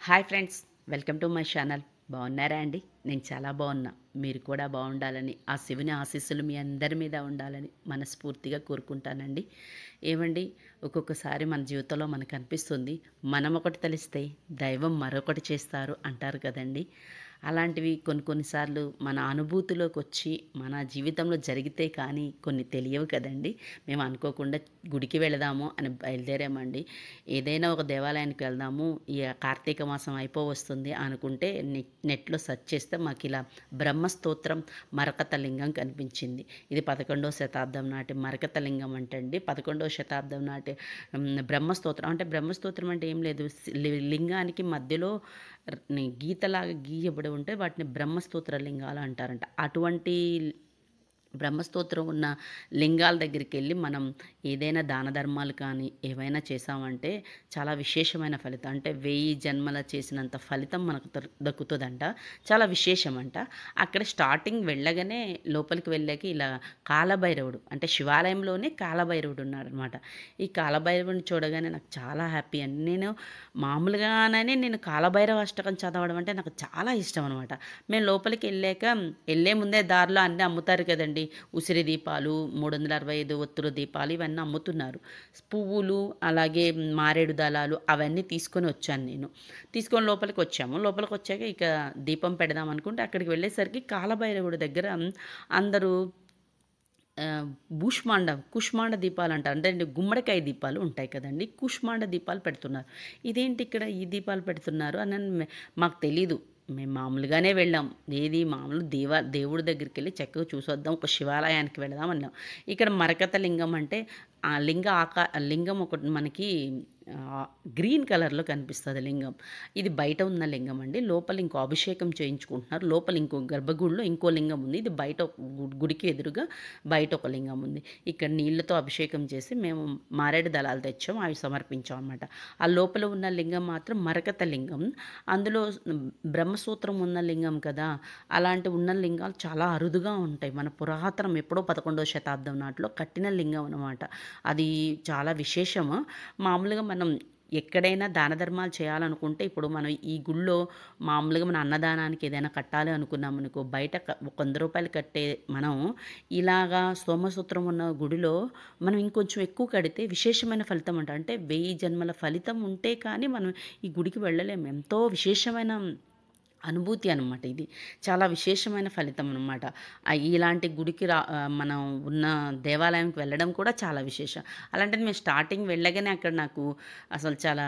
Hi friends, welcome to my channel. బాగున్నారా అండి? నేను చాలా బాగున్నా. మీరు కూడా బాగుండాలని, ఆ శివుని ఆశీస్సులు మీ అందరి మీద ఉండాలని మనస్ఫూర్తిగా కోరుకుంటానండి. ఏమండి, ఒక్కొక్కసారి మన జీవితంలో మనకు అనిపిస్తుంది, మనం ఒకటి తలిస్తే దైవం మరొకటి చేస్తారు అంటారు కదండి. అలాంటివి కొన్నిసార్లు మన అనుభూతిలోకి వచ్చి మన జీవితంలో జరిగితే కానీ కొన్ని తెలియవు కదండి. మేము అనుకోకుండా గుడికి వెళదాము అని బయలుదేరామండి. ఏదైనా ఒక దేవాలయానికి వెళ్దాము, ఈ కార్తీక మాసం వస్తుంది అనుకుంటే నెట్లో సెర్చ్ చేస్తే మాకు ఇలా బ్రహ్మస్తోత్రం మరకత లింగం కనిపించింది. ఇది 11వ శతాబ్దం నాటి మరకత లింగం అంటండి. 11వ శతాబ్దం నాటి బ్రహ్మస్తోత్రం అంటే బ్రహ్మస్తోత్రం అంటే ఏం లేదు, లింగానికి మధ్యలో గీతలాగా గీయబడి ఉంటే వాటిని బ్రహ్మస్తోత్ర లింగాలు అంటారంట. అటువంటి బ్రహ్మస్తోత్రం ఉన్న లింగాల దగ్గరికి వెళ్ళి మనం ఏదైనా దాన ధర్మాలు కానీ ఏవైనా చేసామంటే చాలా విశేషమైన ఫలితం, అంటే 1000 జన్మల చేసినంత ఫలితం మనకు దక్కుతుందంట. చాలా విశేషమంట. అక్కడ స్టార్టింగ్ వెళ్ళగానే లోపలికి వెళ్ళాక ఇలా కాలభైరవుడు, అంటే శివాలయంలోనే కాలభైరవుడు ఉన్నాడనమాట. ఈ కాలభైరవుడిని చూడగానే నాకు చాలా హ్యాపీ అండి. నేను కాలభైరవ అష్టకం చదవడం అంటే నాకు చాలా ఇష్టం అనమాట. మేము లోపలికి వెళ్ళే ముందే దారిలో అన్నీ అమ్ముతారు కదండి. ఉసిరి దీపాలు, 365 ఒత్తుల దీపాలు ఇవన్నీ అమ్ముతున్నారు. పువ్వులు, అలాగే మారేడు దళాలు అవన్నీ తీసుకొని వచ్చాను నేను. తీసుకొని లోపలికి వచ్చాక ఇక దీపం పెడదాం అనుకుంటే అక్కడికి వెళ్ళేసరికి కాలభైరవుడి దగ్గర అందరూ కుష్మాండ దీపాలు అంటారు, అంటే గుమ్మడికాయ దీపాలు ఉంటాయి కదండి, కుష్మాండ దీపాలు పెడుతున్నారు. ఇదేంటి ఇక్కడ ఈ దీపాలు పెడుతున్నారు అని మాకు తెలీదు. మేము మామూలుగానే వెళ్ళాం. మామూలు దేవుడి దగ్గరికి వెళ్ళి చక్కగా చూసొద్దాం, ఒక శివాలయానికి వెళదాం అన్నాం. ఇక్కడ మరకత లింగం అంటే ఆ లింగం ఒకటి మనకి గ్రీన్ కలర్లో కనిపిస్తుంది లింగం. ఇది బయట ఉన్న లింగం అండి. లోపల ఇంకో అభిషేకం చేయించుకుంటున్నారు. లోపల ఇంకో గర్భగుడిలో ఇంకో లింగం ఉంది. ఇది బయట గుడికి ఎదురుగా బయట ఒక లింగం ఉంది. ఇక్కడ నీళ్లతో అభిషేకం చేసి మేము మారేడు దళాలు తెచ్చాం, అవి సమర్పించాం అన్నమాట. ఆ లోపల ఉన్న లింగం మాత్రం మరకత లింగం. అందులో బ్రహ్మసూత్రం ఉన్న లింగం కదా, అలాంటి ఉన్న లింగాలు చాలా అరుదుగా ఉంటాయి. మన పురాతనం ఎప్పుడో 11వ శతాబ్దం నాటిలో కట్టిన లింగం అనమాట. అది చాలా విశేషము. మామూలుగా మనం ఎక్కడైనా దాన ధర్మాలు చేయాలనుకుంటే ఇప్పుడు మనం ఈ గుళ్ళో మామూలుగా మన అన్నదానానికి ఏదైనా కట్టాలి అనుకున్నాం అనుకో, బయట 100 రూపాయలు కట్టే మనం ఇలాగా సోమసూత్రం ఉన్న గుడిలో మనం ఇంకొంచెం ఎక్కువ కడితే విశేషమైన ఫలితం అంట. అంటే 1000 జన్మల ఫలితం ఉంటే కానీ మనం ఈ గుడికి వెళ్ళలేము. ఎంతో విశేషమైన అనుభూతి అనమాట ఇది. చాలా విశేషమైన ఫలితం అనమాట. ఇలాంటి గుడికి మనం ఉన్న దేవాలయంకి వెళ్ళడం కూడా చాలా విశేషం. అలాంటిది మేము స్టార్టింగ్ వెళ్ళగానే అక్కడ నాకు అసలు చాలా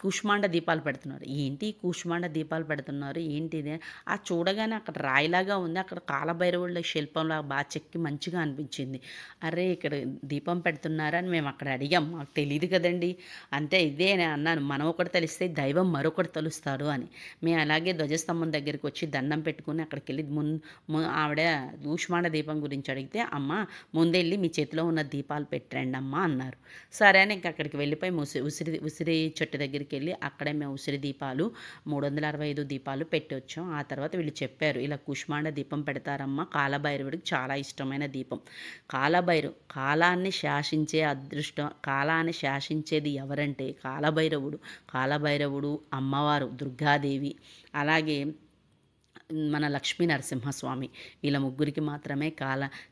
కూష్మాండ దీపాలు పెడుతున్నారు. ఏంటి కూష్మాండ దీపాలు పెడుతున్నారు ఏంటిది? ఆ చూడగానే అక్కడ రాయిలాగా ఉంది. అక్కడ కాలభైరవుళ్ళ శిల్పంలా బాగా చెక్కి మంచిగా అనిపించింది. అరే, ఇక్కడ దీపం పెడుతున్నారని మేము అక్కడ అడిగాం. మాకు తెలియదు కదండి. అంతే, ఇదే నేను అన్నాను, మనం ఒకటి తెలిస్తే దైవం మరొకటి తెలుస్తాడు అని. మేము అలాగే ధ్వజస్తంభం దగ్గరికి వచ్చి దండం పెట్టుకుని అక్కడికి వెళ్ళి ఆవిడ ఊష్మాండ దీపం గురించి అడిగితే, అమ్మ ముందెళ్ళి మీ చేతిలో ఉన్న దీపాలు పెట్టండి అమ్మ అన్నారు. సరే అని ఇంక అక్కడికి వెళ్ళిపోయి ఉసిరి చెట్టు దగ్గరికి వెళ్ళి అక్కడే మేము ఉసిరి దీపాలు 365 దీపాలు పెట్టి వచ్చాం. ఆ తర్వాత వీళ్ళు చెప్పారు, ఇలా కుష్మాండ దీపం పెడతారమ్మా, కాలభైరవుడికి చాలా ఇష్టమైన దీపం. కాలాన్ని శాసించే అదృష్టం, కాలాన్ని శాసించేది ఎవరంటే కాలభైరవుడు అమ్మవారు దుర్గాదేవి, అలాగే మన లక్ష్మీ నరసింహస్వామి. వీళ్ళ ముగ్గురికి మాత్రమే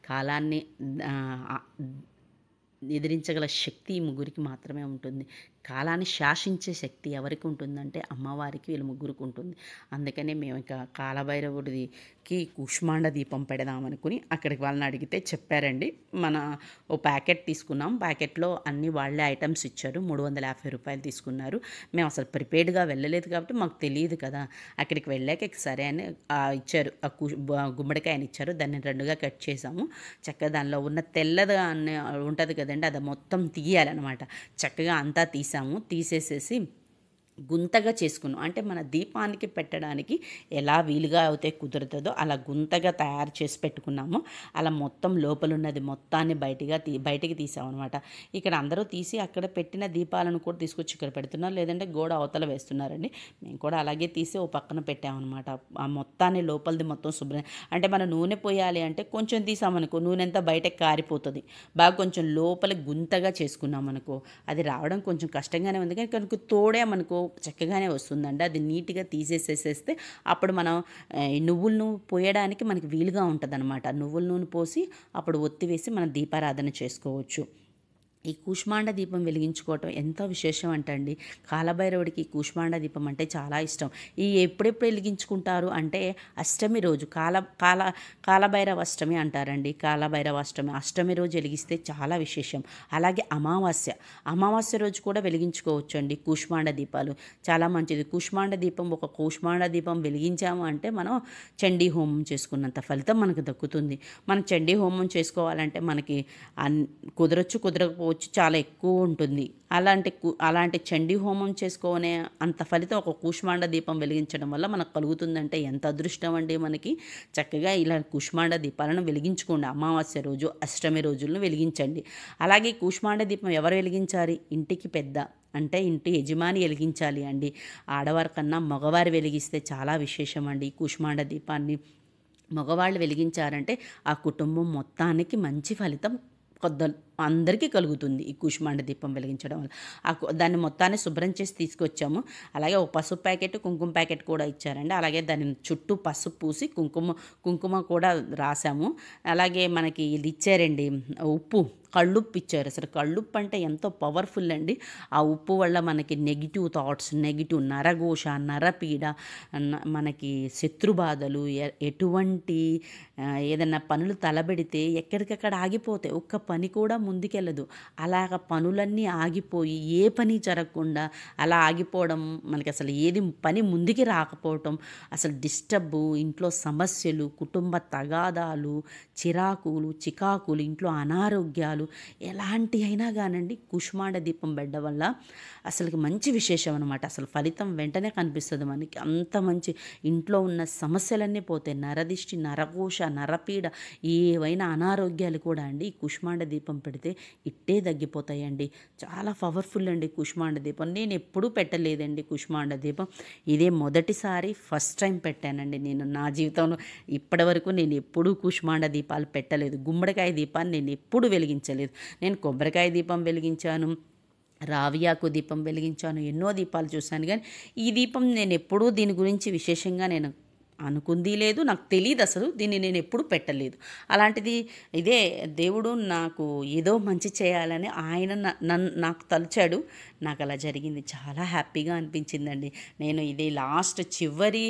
కాలాన్ని ఎదిరించగల శక్తి ఈ ముగ్గురికి మాత్రమే ఉంటుంది. కాలాన్ని శాసించే శక్తి ఎవరికి ఉంటుందంటే అమ్మవారికి, వీళ్ళ ముగ్గురికి ఉంటుంది. అందుకనే మేము ఇక కాలభైరవుడికి కుష్మాండ దీపం పెడదామనుకుని అక్కడికి వాళ్ళని అడిగితే చెప్పారండి. ఓ ప్యాకెట్ తీసుకున్నాం. ప్యాకెట్లో అన్ని వాళ్ళే ఐటమ్స్ ఇచ్చారు. 350 రూపాయలు తీసుకున్నారు. మేము అసలు ప్రిపేర్డ్గా వెళ్ళలేదు కాబట్టి మాకు తెలియదు కదా. అక్కడికి వెళ్ళాక సరే అని ఇచ్చారు. గుమ్మడికాయని ఇచ్చారు. దాన్ని 2గా కట్ చేసాము. చక్కగా దానిలో ఉన్న తెల్లగా ఉంటుంది కదండి, అది మొత్తం తీయాలన్నమాట. చక్కగా అంతా తీసేసేసి గుంతగా చేసుకున్నాం. అంటే మన దీపానికి పెట్టడానికి ఎలా వీలుగా అయితే కుదురుతుందో అలా గుంతగా తయారు చేసి పెట్టుకున్నాము. అలా మొత్తం లోపల ఉన్నది మొత్తాన్ని బయటికి తీసామన్నమాట. ఇక్కడ అందరూ తీసి అక్కడ పెట్టిన దీపాలను కూడా తీసుకొచ్చి ఇక్కడ పెడుతున్నారు, లేదంటే గోడ అవతల వేస్తున్నారండి. మేము కూడా అలాగే తీసి ఓ పక్కన పెట్టామన్నమాట. ఆ మొత్తాన్ని లోపలిది మొత్తం శుభ్రం, అంటే మనం నూనె పోయాలి అంటే కొంచెం తీసామనుకో నూనె అంతా బయటకు కారిపోతుంది. బాగా కొంచెం లోపల గుంతగా చేసుకున్నామనుకో అది రావడం కొంచెం కష్టంగానే ఉంది, కానీ కనుక తోడామనుకో చక్కగానే వస్తుందండి. అది నీట్‌గా తీసేసేసేస్తే అప్పుడు మనం ఈ నువ్వుల నూనె పోయడానికి మనకి వీలుగా ఉంటదనమాట. నువ్వుల నూనె పోసి అప్పుడు ఒత్తి వేసి మనం దీపారాధన చేసుకోవచ్చు. ఈ కూష్మాండ దీపం వెలిగించుకోవటం ఎంతో విశేషం అంటండి. కాలభైరవుడికి కూష్మాండ దీపం అంటే చాలా ఇష్టం. ఈ ఎప్పుడెప్పుడు వెలిగించుకుంటారు అంటే అష్టమి రోజు కాలభైరవ అష్టమి అంటారండి. కాలభైరవ అష్టమి, అష్టమి రోజు వెలిగిస్తే చాలా విశేషం. అలాగే అమావాస్య రోజు కూడా వెలిగించుకోవచ్చు అండి కూష్మాండ దీపాలు. చాలా మంచిది. ఒక కూష్మాండ దీపం వెలిగించాము అంటే మనం చండీ హోమం చేసుకున్నంత ఫలితం మనకు దక్కుతుంది. మనం చండీ హోమం చేసుకోవాలంటే మనకి కుదరకపోవచ్చు, చాలా ఎక్కువ ఉంటుంది. అలాంటి చండీ హోమం చేసుకునే అంత ఫలితం ఒక కూష్మాండ దీపం వెలిగించడం వల్ల మనకు కలుగుతుందంటే ఎంత అదృష్టం అండి మనకి. చక్కగా ఇలా కూష్మాండ దీపాలను వెలిగించుకోండి. అమావాస్య రోజు, అష్టమి రోజులను వెలిగించండి. అలాగే కూష్మాండ దీపం ఎవరు వెలిగించాలి? ఇంటికి పెద్ద అంటే ఇంటి యజమాని వెలిగించాలి అండి. ఆడవారి కన్నా మగవారు వెలిగిస్తే చాలా విశేషం అండి. ఈ కూష్మాండ దీపాన్ని మగవాళ్ళు వెలిగించారంటే ఆ కుటుంబం మొత్తానికి మంచి ఫలితం అందరికీ కలుగుతుంది ఈ కూష్మాండ దీపం వెలిగించడం వల్ల. దాన్ని మొత్తాన్ని శుభ్రం చేసి తీసుకొచ్చాము. అలాగే ఒక పసుపు ప్యాకెట్, కుంకుమ ప్యాకెట్ కూడా ఇచ్చారండి. అలాగే దాని చుట్టూ పసుపు పూసి కుంకుమ కూడా రాసాము. అలాగే మనకి ఇది ఇచ్చారండి, ఉప్పు, కళ్ళుప్పు ఇచ్చారు. అసలు కళ్ళుప్పు అంటే ఎంతో పవర్ఫుల్ అండి. ఆ ఉప్పు వల్ల మనకి నెగిటివ్ థాట్స్, నెగిటివ్ నరఘోష, నరపీడ, మనకి శత్రుబాధలు, ఎటువంటి ఏదన్నా పనులు తలబెడితే ఎక్కడికక్కడ ఆగిపోతాయి. ఒక్క పని కూడా ముందుకెళ్ళదు. అలాగ పనులన్నీ ఆగిపోయి ఏ పని జరగకుండా అలా ఆగిపోవడం, మనకి అసలు ఏది పని ముందుకి రాకపోవటం, అసలు డిస్టర్బు, ఇంట్లో సమస్యలు, కుటుంబ తగాదాలు, చికాకులు, ఇంట్లో అనారోగ్యాలు ఎలాంటి అయినా కానండి కూష్మాండ దీపం పెట్టడం వల్ల అసలుకి మంచి విశేషం అనమాట. అసలు ఫలితం వెంటనే కనిపిస్తుంది మనకి. అంత మంచి, ఇంట్లో ఉన్న సమస్యలన్నీ పోతాయి. నరదిష్టి, నరఘోష, నరపీడ, ఏవైనా అనారోగ్యాలు కూడా అండి ఈ కూష్మాండ దీపం పెడితే ఇట్టే తగ్గిపోతాయండి. చాలా పవర్ఫుల్ అండి కూష్మాండ దీపం. నేను ఎప్పుడూ పెట్టలేదండి కూష్మాండ దీపం. ఇదే మొదటిసారి, ఫస్ట్ టైం పెట్టానండి నేను నా జీవితంలో. ఇప్పటివరకు నేను ఎప్పుడూ కూష్మాండ దీపాలు పెట్టలేదు. గుమ్మడికాయ దీపాన్ని నేను ఎప్పుడు వెలిగించలేదు. నేను కొబ్బరికాయ దీపం వెలిగించాను, రావియాకు దీపం వెలిగించాను, ఎన్నో దీపాలు చూశాను. కానీ ఈ దీపం నేను ఎప్పుడూ దీని గురించి విశేషంగా నేను అనుకుంది లేదు, నాకు తెలియదు అసలు. దీన్ని నేను ఎప్పుడు పెట్టలేదు. అలాంటిది ఇదే దేవుడు నాకు ఏదో మంచి చేయాలని ఆయన నాకు తలిచాడు. నాకు అలా జరిగింది. చాలా హ్యాపీగా అనిపించిందండి. నేను ఇది లాస్ట్ చివరి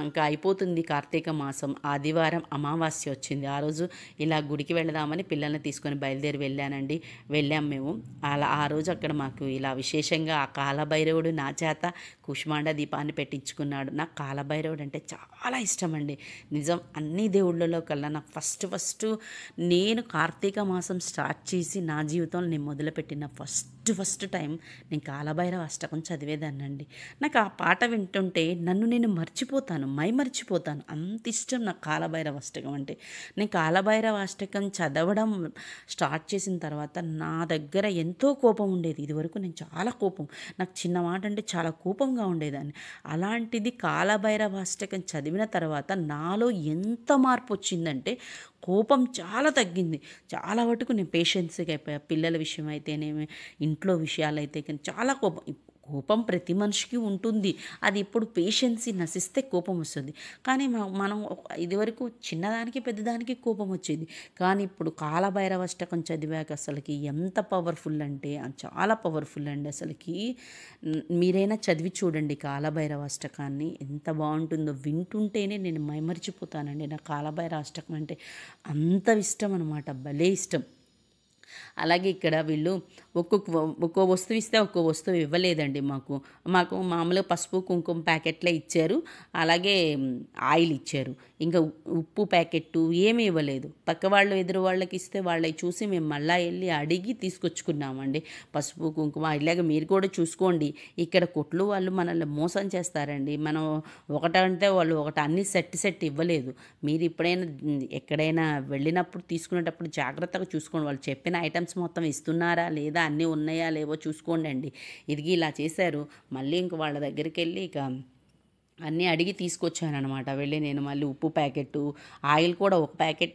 ఇంకా అయిపోతుంది కార్తీక మాసం, ఆదివారం అమావాస్య వచ్చింది. ఆ రోజు ఇలా గుడికి వెళదామని పిల్లల్ని తీసుకొని బయలుదేరి వెళ్ళాం మేము. అలా ఆ రోజు అక్కడ మాకు ఇలా విశేషంగా ఆ కాలభైరవుడు నా చేత కూష్మాండ దీపాన్ని పెట్టించుకున్నాడు. నాకు కాలభైరవుడు అంటే చాలా ఇష్టం అండి. నిజం, అన్ని దేవుళ్ళలో కల్లా నాకు ఫస్ట్ నేను కార్తీక మాసం స్టార్ట్ చేసి నా జీవితంలో నేను మొదలుపెట్టిన ఫస్ట్ టైం నేను కాలభైరవ అష్టకం చదివేదాన్నండి. నాకు ఆ పాట వింటుంటే నన్ను నేను మర్చిపోతాను. అంత ఇష్టం నాకు కాలభైరవ అష్టకం అంటే. నేను కాలభైరవ అష్టకం చదవడం స్టార్ట్ చేసిన తర్వాత నా దగ్గర ఎంతో కోపం ఉండేది. ఇదివరకు నేను చాలా నాకు చిన్న మాట అంటే చాలా కోపంగా ఉండేదాన్ని. అలాంటిది కాలభైరవ అష్టకం చదివిన తర్వాత నాలో ఎంత మార్పు వచ్చిందంటే కోపం చాలా తగ్గింది. చాలా వరకు నేను పేషెన్స్గా అయిపోయా. పిల్లల విషయం అయితేనేమి, ఇంట్లో విషయాలైతే కానీ చాలా కోపం ప్రతి మనిషికి ఉంటుంది. అది ఇప్పుడు పేషెన్సీ నశిస్తే కోపం వస్తుంది. కానీ మనం ఇదివరకు చిన్నదానికి పెద్దదానికి కోపం వచ్చేది. కానీ ఇప్పుడు కాలభైరవ అష్టకం చదివాక అసలుకి ఎంత పవర్ఫుల్ అంటే చాలా పవర్ఫుల్ అండి. అసలుకి మీరైనా చదివి చూడండి కాలభైరవ అష్టకాన్ని, ఎంత బాగుంటుందో. వింటుంటేనే నేను మైమరిచిపోతానండి. నాకు కాలభైరవ అష్టకం అంటే అంత ఇష్టం అనమాట, భలే ఇష్టం. అలాగే ఇక్కడ వీళ్ళు ఒక్కో వస్తువు ఇస్తే ఒక్కో వస్తువు ఇవ్వలేదండి మాకు మామూలుగా పసుపు కుంకుమ ప్యాకెట్లే ఇచ్చారు. అలాగే ఆయిల్ ఇచ్చారు. ఇంకా ఉప్పు ప్యాకెట్టు ఏమీ ఇవ్వలేదు. పక్క వాళ్ళు ఎదురు వాళ్ళకి ఇస్తే వాళ్ళవి చూసి మేము మళ్ళీ వెళ్ళి అడిగి తీసుకొచ్చుకున్నామండి పసుపు కుంకుమ. ఇలాగ మీరు కూడా చూసుకోండి. ఇక్కడ కొట్లు వాళ్ళు మనల్ని మోసం చేస్తారండి. మనం ఒకటంటే వాళ్ళు ఒకటి అన్ని సెట్ ఇవ్వలేదు. మీరు ఎక్కడైనా వెళ్ళినప్పుడు తీసుకునేటప్పుడు జాగ్రత్తగా చూసుకోండి. వాళ్ళు చెప్పిన ఐటమ్స్ మొత్తం ఇస్తున్నారా లేదా, అన్నీ ఉన్నాయా లేవో చూసుకోండి అండి. ఇది ఇలా చేశారు. మళ్ళీ ఇంక వాళ్ళ దగ్గరికి వెళ్ళి అన్నీ అడిగి తీసుకొచ్చాననమాట. వెళ్ళి నేను మళ్ళీ ఉప్పు ప్యాకెట్టు, ఆయిల్ కూడా ఒక ప్యాకెట్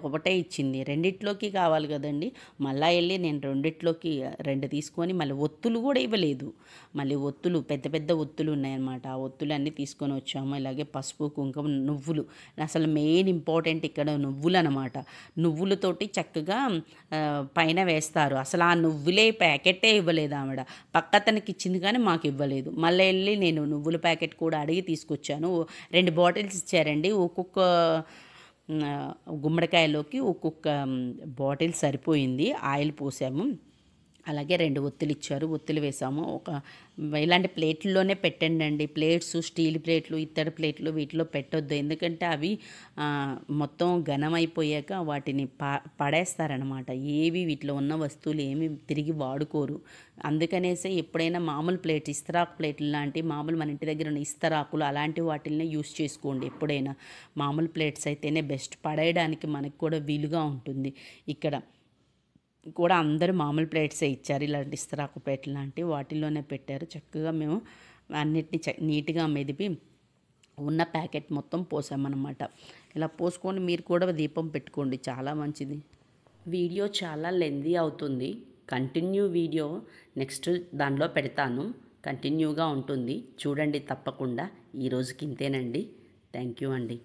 ఒకటే ఇచ్చింది. రెండిట్లోకి కావాలి కదండీ! మళ్ళా ఎళ్లి నేను రెండిట్లోకి 2 తీసుకొని మళ్ళీ ఒత్తులు కూడా ఇవ్వలేదు. మళ్ళీ ఒత్తులు పెద్ద పెద్ద ఒత్తులు ఉన్నాయన్నమాట. ఆ ఒత్తులన్నీ తీసుకొని వచ్చాము. ఇలాగే పసుపు, కుంకుమ, నువ్వులు. అసలు మెయిన్ ఇంపార్టెంట్ ఇక్కడ నువ్వులనమాట. నువ్వులతోటి చక్కగా పైన వేస్తారు. అసలు ఆ నువ్వులే ప్యాకెట్టే ఇవ్వలేదు ఆవిడ. పక్కతనకి ఇచ్చింది కానీ మాకు ఇవ్వలేదు. మళ్ళీ వెళ్ళి నేను నువ్వుల ప్యాకెట్ కూడా అడిగి తీసుకొచ్చాను. 2 బాటిల్స్ ఇచ్చారండి. ఒక్కొక్క గుమ్మడికాయలోకి ఒక్కొక్క బాటిల్ సరిపోయింది. ఆయిల్ పోసాము. అలాగే 2 ఒత్తులు ఇచ్చారు. ఒత్తులు వేసాము. ఇలాంటి ప్లేట్‌ల్లోనే పెట్టండండి. ప్లేట్స్, స్టీల్ ప్లేట్లు, ఇత్తడి ప్లేట్లు వీటిలో పెట్టొద్దు. ఎందుకంటే అవి మొత్తం ఘనమైపోయాక వాటిని పడేస్తారనమాట. ఏవి వీటిలో ఉన్న వస్తువులు ఏమి తిరిగి వాడుకోరు. అందుకనేసే ఎప్పుడైనా మామూలు ప్లేట్, ఇస్తరాకు ప్లేట్లు లాంటి మామూలు మన ఇంటి దగ్గర ఉన్న ఇస్తరాకులు అలాంటి వాటిల్ని యూస్ చేసుకోండి ఎప్పుడైనా. మామూలు ప్లేట్స్ అయితేనే బెస్ట్. పడేయడానికి మనకు కూడా వీలుగా ఉంటుంది. ఇక్కడ కూడా అందరూ మామూలు ప్లేట్సే ఇచ్చారు. ఇలాంటి ఇస్తరాకు ప్లేట్లు లాంటివి వాటిల్లోనే పెట్టారు. చక్కగా మేము అన్నిటిని నీట్‌గా మెదిపి ఉన్న ప్యాకెట్ మొత్తం పోసామన్నమాట. ఇలా పోసుకొని మీరు కూడా దీపం పెట్టుకోండి. చాలా మంచిది. వీడియో చాలా లెంతీ అవుతుంది. కంటిన్యూ వీడియో నెక్స్ట్ దానిలో పెడతాను. కంటిన్యూగా ఉంటుంది. చూడండి తప్పకుండా. ఈ రోజుకి ఇంతేనండి. థ్యాంక్ యూ అండి.